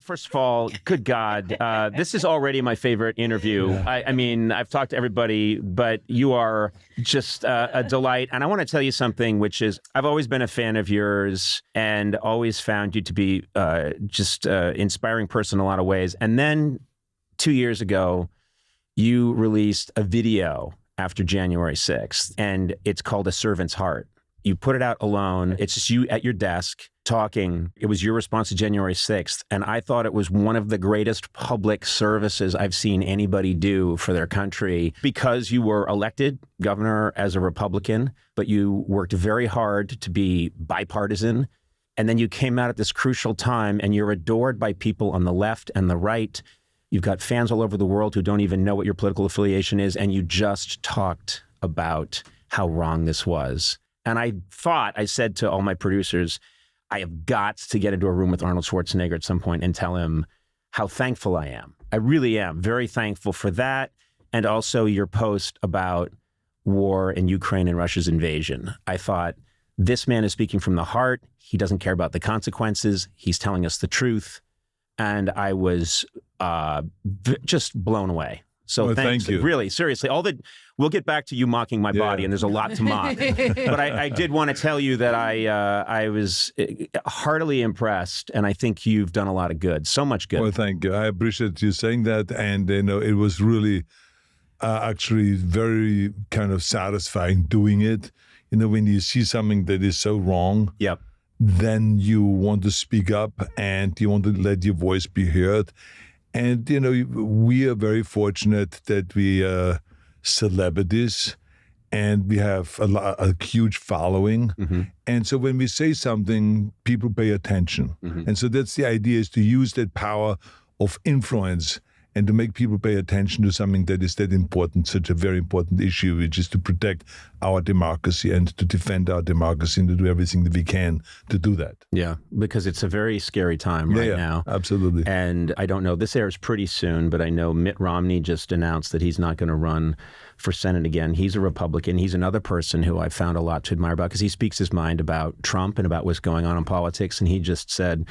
First of all, good God, this is already my favorite interview. I mean, I've talked to everybody, but you are just a delight. And I want to tell you something, which is I've always been a fan of yours and always found you to be just inspiring person in a lot of ways. And then 2 years ago, you released a video after January 6th, and it's called A Servant's Heart. You put it out alone. It's just you at your desk talking. It was your response to January 6th. And I thought it was one of the greatest public services I've seen anybody do for their country, because you were elected governor as a Republican, but you worked very hard to be bipartisan. And then you came out at this crucial time, and you're adored by people on the left and the right. You've got fans all over the world who don't even know what your political affiliation is. And you just talked about how wrong this was. And I said to all my producers, I have got to get into a room with Arnold Schwarzenegger at some point and tell him how thankful I am. I really am very thankful for that. And also your post about war in Ukraine and Russia's invasion. I thought, this man is speaking from the heart. He doesn't care about the consequences. He's telling us the truth. And I was just blown away. So well, thanks. Thank you. Really, seriously. We'll get back to you mocking my body, and there's a lot to mock. But I did want to tell you that I was heartily impressed, and I think you've done a lot of good, so much good. Well, thank you. I appreciate you saying that, and it was really actually very kind of satisfying doing it. When you see something that is so wrong, yep, then you want to speak up and you want to let your voice be heard. And, we are very fortunate that we are celebrities and we have a huge following. Mm-hmm. And so when we say something, people pay attention. Mm-hmm. And so that's the idea, is to use that power of influence and to make people pay attention to something that is that important, such a very important issue, which is to protect our democracy and to defend our democracy and to do everything that we can to do that. Yeah, because it's a very scary time right now. Absolutely. And I don't know, this airs pretty soon, but I know Mitt Romney just announced that he's not going to run for Senate again. He's a Republican. He's another person who I found a lot to admire about, because he speaks his mind about Trump and about what's going on in politics. And he just said,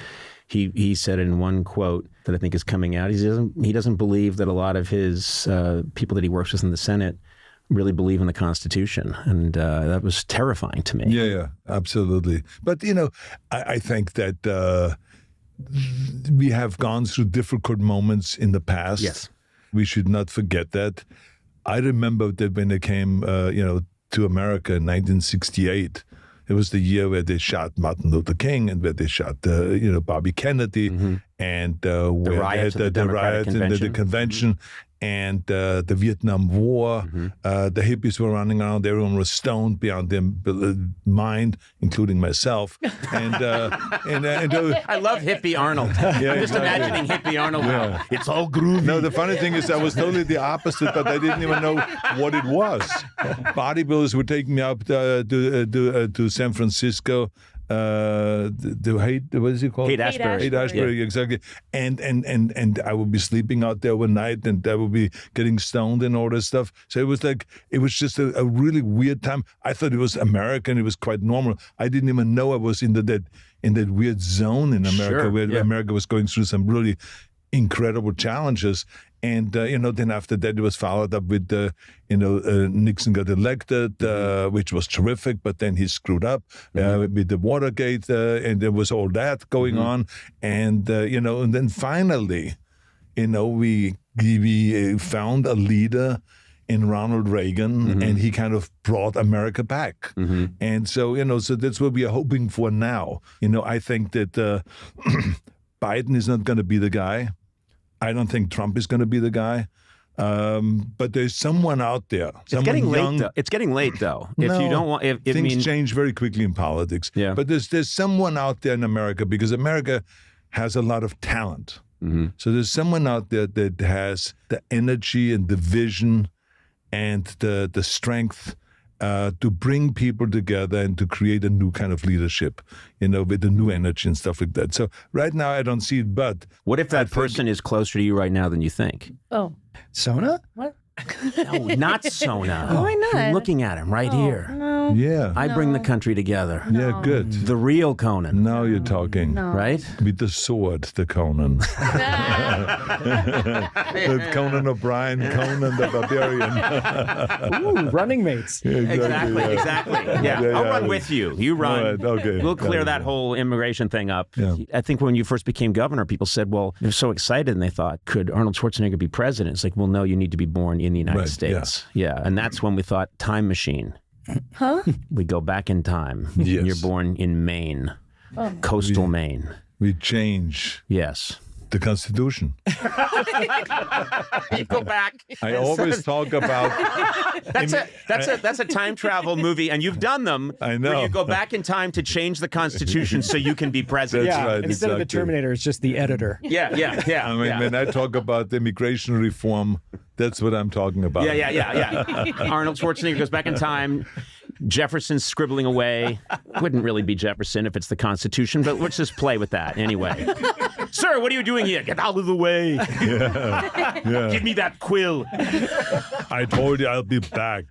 he said in one quote that I think is coming out, he doesn't believe that a lot of his people that he works with in the Senate really believe in the Constitution. And that was terrifying to me. Yeah, absolutely. But, I think that we have gone through difficult moments in the past. Yes. We should not forget that. I remember that when they came, to America in 1968, it was the year where they shot Martin Luther King and where they shot, Bobby Kennedy, mm-hmm. and where riots they had the riot in the convention, mm-hmm. and the Vietnam War. Mm-hmm. The hippies were running around. Everyone was stoned beyond their mind, including myself. And I love hippie Arnold. Yeah, I'm just imagining hippie Arnold now. It's all groovy. No, the funny thing is I was totally the opposite, but I didn't even know what it was. Bodybuilders were taking me up to San Francisco. What is it called? Haight-Ashbury, yeah. Exactly. And I would be sleeping out there overnight, and I would be getting stoned and all that stuff. So it was just a really weird time. I thought it was American. It was quite normal. I didn't even know I was in that weird zone in America where America was going through some really incredible challenges. And, then after that, it was followed up with, Nixon got elected, which was terrific, but then he screwed up with the Watergate, and there was all that going on. And, and then finally, we found a leader in Ronald Reagan, mm-hmm. and he kind of brought America back. Mm-hmm. And so, so that's what we are hoping for now. I think that Biden is not going to be the guy. I don't think Trump is going to be the guy, but there's someone out there. It's getting late. It's getting late, though. If you don't want, things change very quickly in politics. Yeah. But there's someone out there in America, because America has a lot of talent. Mm-hmm. So there's someone out there that has the energy and the vision and the strength to bring people together and to create a new kind of leadership, with a new energy and stuff like that. So right now I don't see it, but... What if that person is closer to you right now than you think? Oh. Sona? What? No, not Sona. Why not? You're looking at him right here. No. Yeah. I bring the country together. Yeah, good. The real Conan. Now you're talking. Right? With the sword, the Conan. The Conan O'Brien, Conan the Barbarian. Ooh, running mates. Exactly. Yeah. I'll run with you. You run. Right, okay. We'll clear that whole immigration thing up. Yeah. I think when you first became governor, people said, well, they're so excited and they thought, could Arnold Schwarzenegger be president? It's like, well, no, you need to be born in the United Right, States. Yeah. And that's when we thought time machine. Huh? We go back in time. Yes. You're born in Maine, coastal Maine. We change Yes. the Constitution. You go back. I always talk about. That's a time travel movie, and you've done them. I know. Where you go back in time to change the Constitution so you can be president. That's Yeah, right, instead of the exactly. Terminator, it's just the editor. Yeah. I mean, when I talk about immigration reform, that's what I'm talking about. Yeah. Arnold Schwarzenegger goes back in time. Jefferson's scribbling away. Wouldn't really be Jefferson if it's the Constitution, but let's just play with that anyway. Sir, what are you doing here? Get out of the way. Yeah. Give me that quill. I told you I'll be back.